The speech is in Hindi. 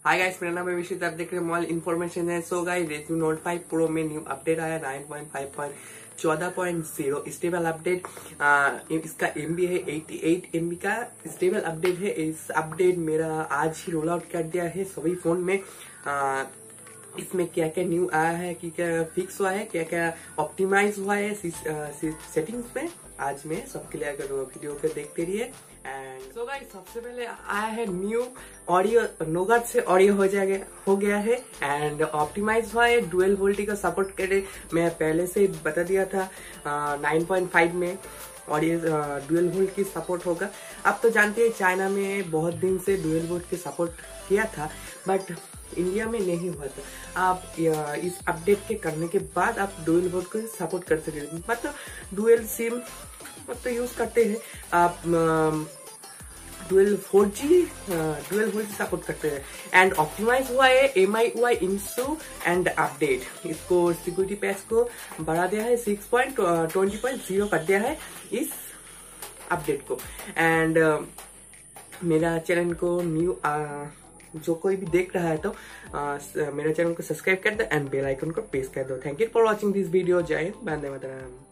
हाय गाइस, मेरा नाम है विशित। आप देख रहे हैं मोबाइल इन्फॉर्मेशन है। So guys, Redmi Note 5 Pro में न्यू अपडेट आया 9.5.14.0 स्टेबल अपडेट। इसका MB है 88 MB का स्टेबल अपडेट है। इस अपडेट मेरा आज ही रोल आउट कर दिया है सभी फोन में। इसमें क्या क्या न्यू आया है, क्या फिक्स हुआ है, क्या क्या ऑप्टिमाइज हुआ है सेटिंग्स में, आज मैं सबके लिए अगर वीडियो को देखते रहिए। एंड सो गाइस, सबसे पहले आया है न्यू ऑडियो, नोगाट से ऑडियो हो गया है एंड ऑप्टिमाइज हुआ है। डुअल वोल्टी का सपोर्ट करे, मैं पहले से बता दिया था 9.5 में ऑडियो डुअल वोल्ट की सपोर्ट होगा। आप तो जानते हैं चाइना में बहुत दिन से डुअल वोल्ट की सपोर्ट किया था, बट इंडिया में नहीं हुआ था। आप इस अपडेट के करने के बाद आप डुअल वोल्ट को सपोर्ट कर सकते, मतलब डुअल सिम तो यूज करते हैं आप, dual 4G dual volt support करते हैं। एंड ऑप्टिमाइज हुआ है MIUI इंस्टू एंड अपडेट। इसको सिक्योरिटी पैच को बढ़ा दिया है, 6.20.0 कर दिया है इस अपडेट को। एंड मेरा चैनल को न्यू जो कोई भी देख रहा है तो मेरे चैनल को सब्सक्राइब कर दो एंड बेल आइकन को प्रेस कर दो। Thank you for watching this video. जय हिंद, वंदे मातरम।